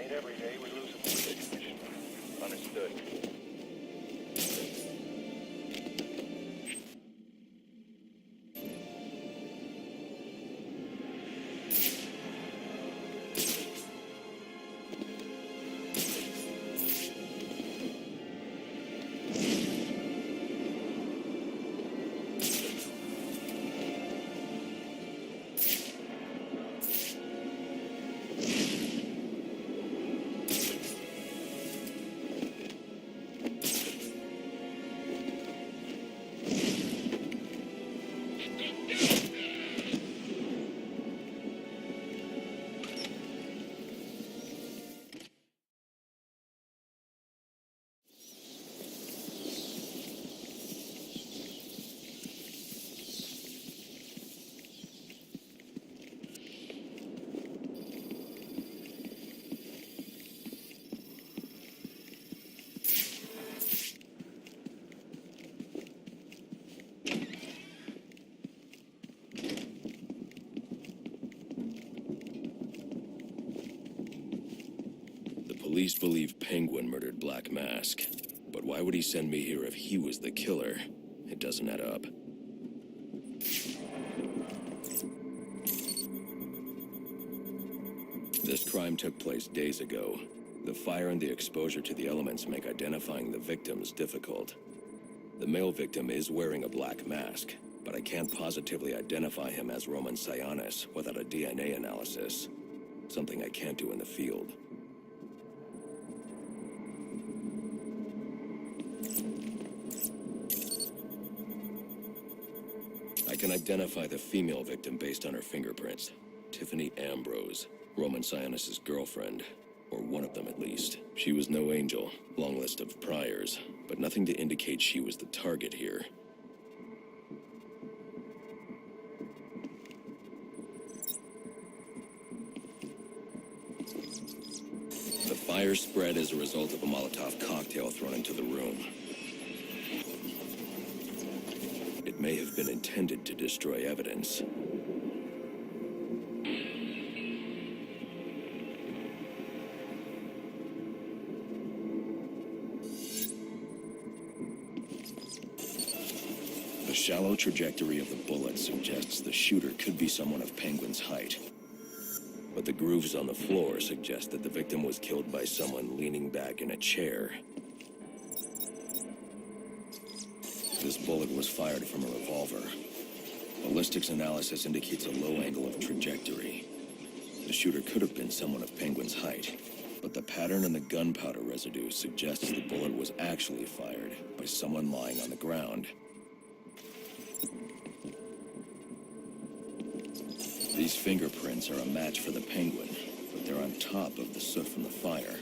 Ain't every day we lose a police commissioner. Understood. Police believe Penguin murdered Black Mask. But why would he send me here if he was the killer? It doesn't add up. This crime took place days ago. The fire and the exposure to the elements make identifying the victims difficult. The male victim is wearing a black mask, but I can't positively identify him as Roman Sionis without a DNA analysis. Something I can't do in the field. I can identify the female victim based on her fingerprints. Tiffany Ambrose, Roman Sionis' girlfriend, or one of them at least. She was no angel, long list of priors, but nothing to indicate she was the target here. The fire spread as a result of a Molotov cocktail thrown into the room. It may have been intended to destroy evidence. The shallow trajectory of the bullet suggests the shooter could be someone of Penguin's height. But the grooves on the floor suggest that the victim was killed by someone leaning back in a chair. This bullet was fired from a revolver. Ballistics analysis indicates a low angle of trajectory. The shooter could have been someone of Penguin's height, but the pattern in the gunpowder residue suggests the bullet was actually fired by someone lying on the ground. These fingerprints are a match for the Penguin, but they're on top of the soot from the fire.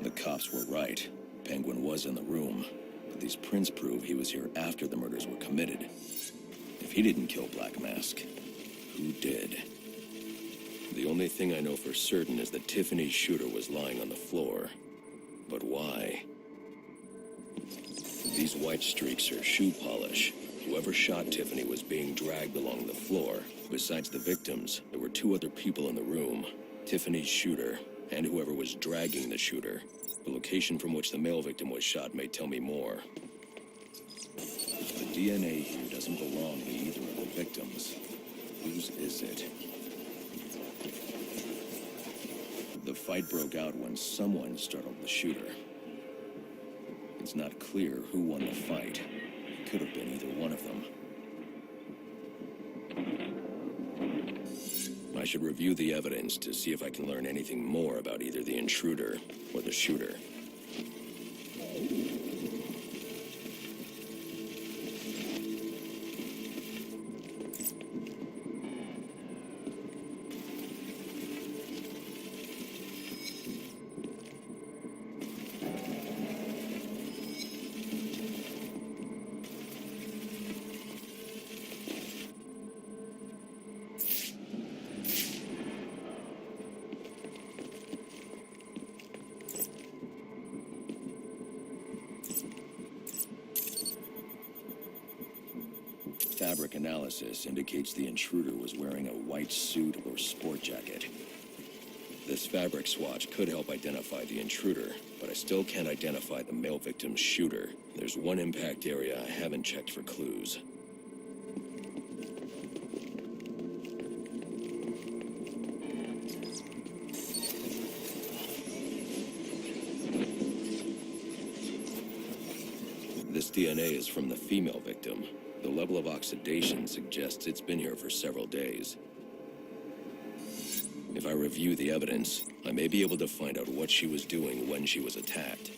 The cops were right. Penguin was in the room, but these prints prove he was here after the murders were committed. If he didn't kill Black Mask, who did? The only thing I know for certain is that Tiffany's shooter was lying on the floor. But why? These white streaks are shoe polish. Whoever shot Tiffany was being dragged along the floor. Besides the victims, there were two other people in the room. Tiffany's shooter, and whoever was dragging the shooter. The location from which the male victim was shot may tell me more. The DNA here doesn't belong to either of the victims. Whose is it? The fight broke out when someone startled the shooter. It's not clear who won the fight. It could have been either one of them. I should review the evidence to see if I can learn anything more about either the intruder or the shooter. Fabric analysis indicates the intruder was wearing a white suit or sport jacket. This fabric swatch could help identify the intruder, but I still can't identify the male victim's shooter. There's one impact area I haven't checked for clues. This DNA is from the female victim. The level of oxidation suggests it's been here for several days. If I review the evidence, I may be able to find out what she was doing when she was attacked.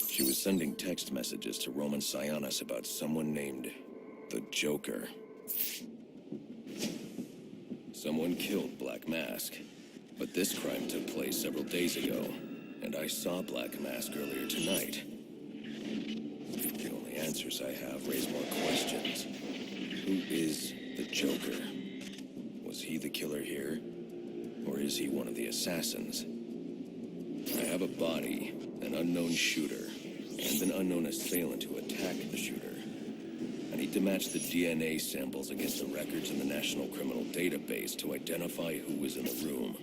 She was sending text messages to Roman Sionis about someone named the Joker. Someone killed Black Mask, but this crime took place several days ago, and I saw Black Mask earlier tonight. The only answers I have raise more questions. Who is the Joker? Was he the killer here? Or is he one of the assassins? I have a body, an unknown shooter, and an unknown assailant who attacked the shooter. I need to match the DNA samples against the records in the National Criminal Database to identify who was in the room.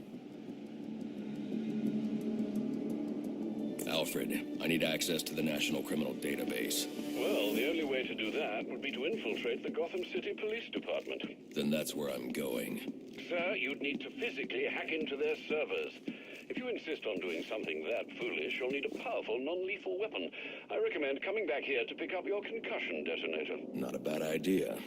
Alfred, I need access to the National Criminal Database. Well, the only way to do that would be to infiltrate the Gotham City Police Department. Then that's where I'm going. Sir, you'd need to physically hack into their servers. If you insist on doing something that foolish, you'll need a powerful, non-lethal weapon. I recommend coming back here to pick up your concussion detonator. Not a bad idea.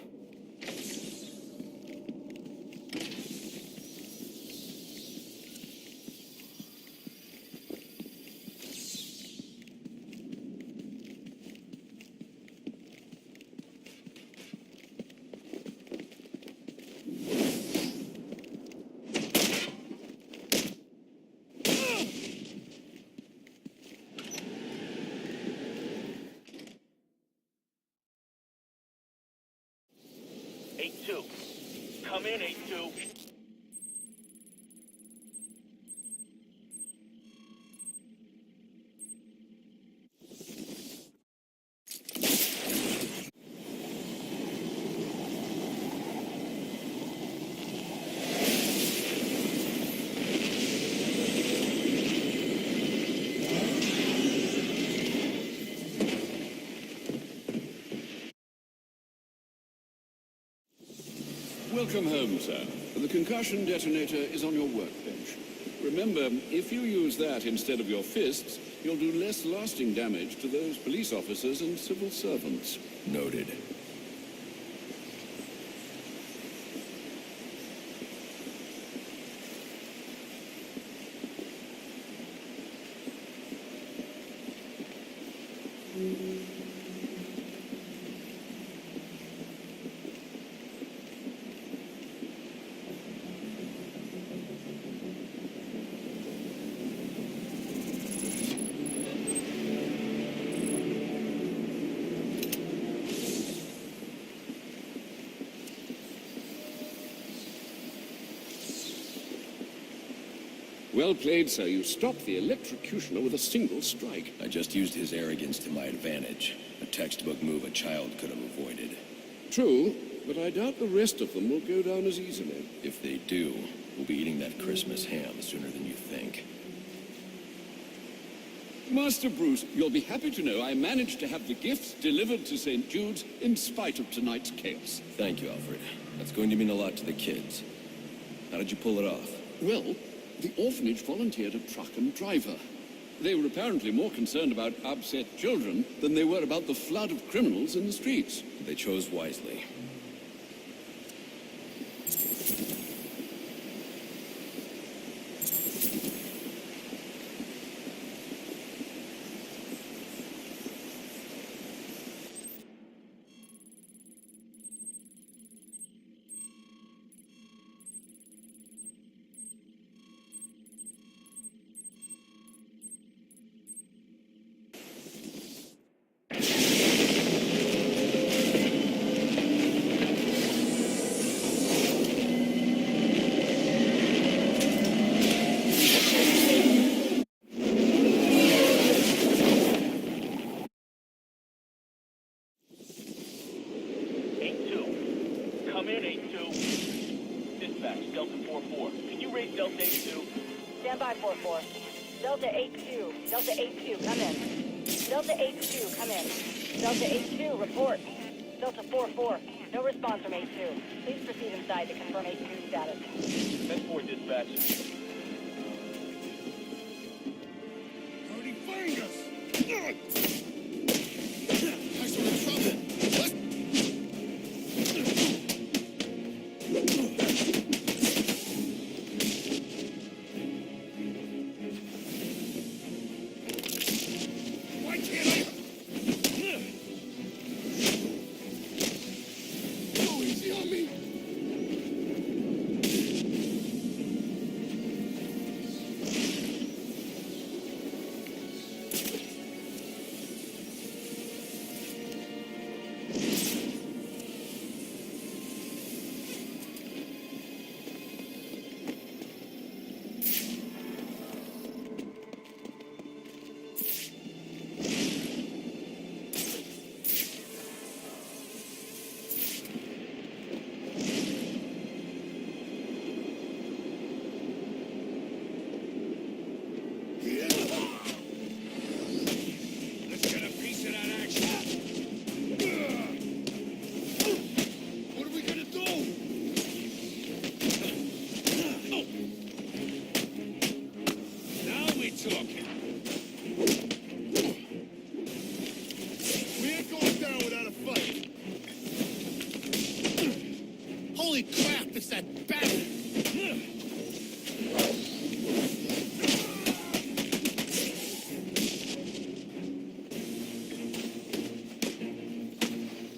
8-2. Come in, 8-2. Welcome home, sir. The concussion detonator is on your workbench. Remember, if you use that instead of your fists, you'll do less lasting damage to those police officers and civil servants. Noted. Well played, sir. You stopped the electrocutioner with a single strike. I just used his arrogance to my advantage. A textbook move a child could have avoided. True, but I doubt the rest of them will go down as easily. If they do, we'll be eating that Christmas ham sooner than you think. Master Bruce, you'll be happy to know I managed to have the gifts delivered to St. Jude's in spite of tonight's chaos. Thank you, Alfred. That's going to mean a lot to the kids. How did you pull it off? Well, the orphanage volunteered a truck and driver. They were apparently more concerned about upset children than they were about the flood of criminals in the streets. They chose wisely. come in 8-2. Dispatch, Delta 4-4. Can you raise Delta 8-2? Stand by 4-4. Delta 8-2. Delta 8-2, come in. Delta 8-2, come in. Delta 8-2, report. Delta 4-4, no response from 8-2. Please proceed inside to confirm 8-2 status. 10-4, dispatch. How'd he find us? Guys are in trouble. Why can't I? Go easy on me. Let's get a piece of that action. What are we gonna do? Now we're talking. We ain't going down without a fight. Holy crap, it's that bastard!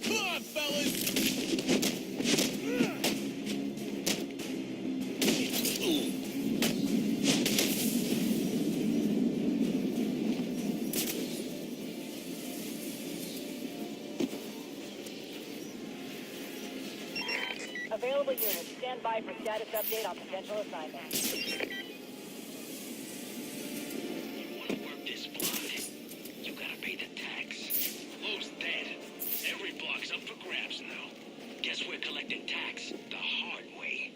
Come on, fellas! Available units, stand by for status update on potential assignment. You want to work this block? You gotta pay the tax. Lou's dead. Every block's up for grabs now. Guess we're collecting tax the hard way.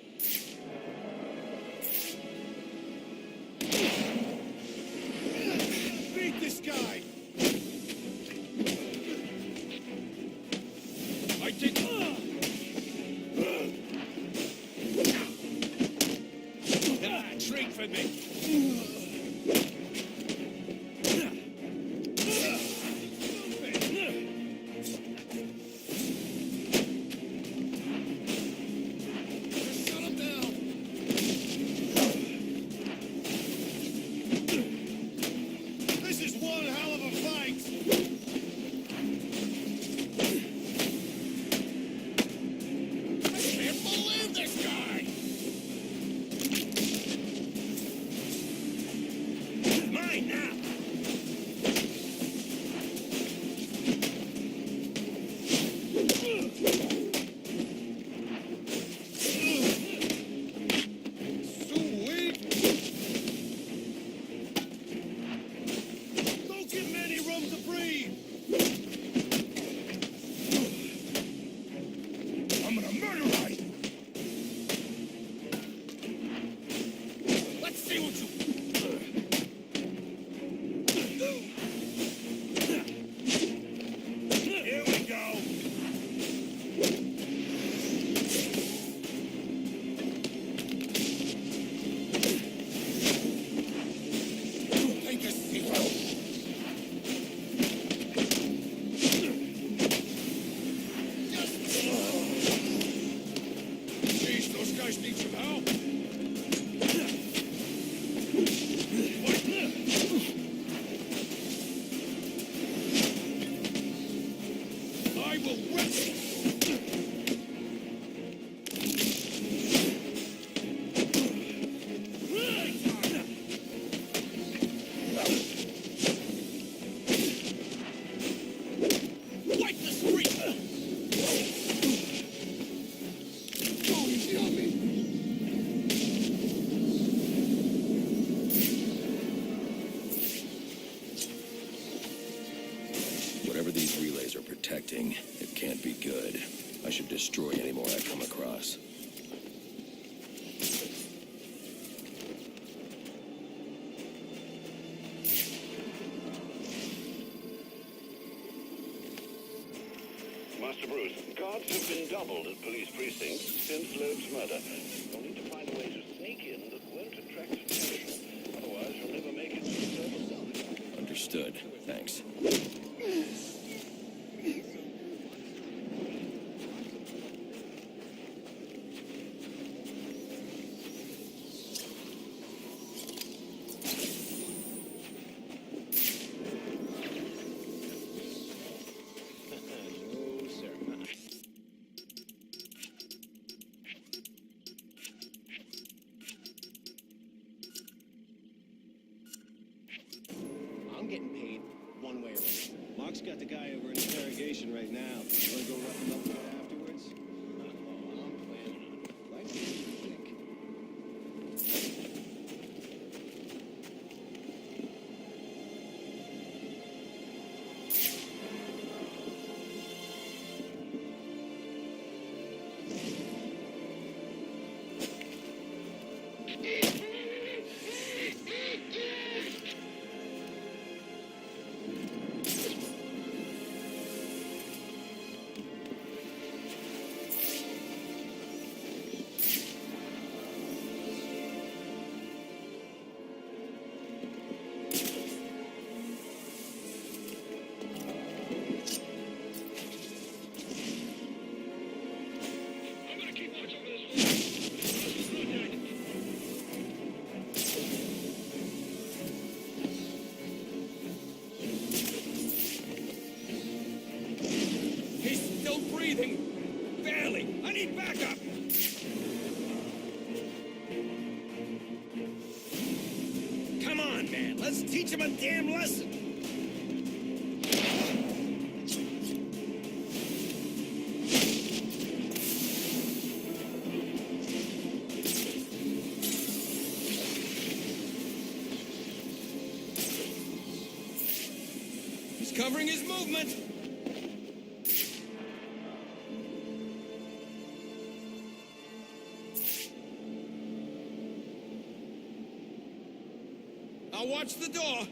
Beat this guy! I did. Treat for me. Shut him down. This is one hell of a fight. I can't believe this guy. Mine now. Sweet. Don't give him any room to breathe. I'm gonna murderize him. Let's see what you. Here we go. Take a seat. Jeez, those guys need some help. I will whip. Wipe the street. Go easy on me. Whatever these relays are protecting, it can't be good. I should destroy any more I come across. Master Bruce, guards have been doubled at police precincts since Loeb's murder. You'll need to find a way to sneak in that won't attract attention. Otherwise, you'll never make it to the surface. Understood. Thanks. I'm getting paid one way or another. Mark's got the guy over in interrogation right now. You wanna go rough him up with it afterwards? I'm planning on it. Like what you think. I'm gonna keep watch over this one. He's still breathing. Barely. I need backup. Come on, man. Let's teach him a damn lesson. He's covering his movement. I'll watch the door.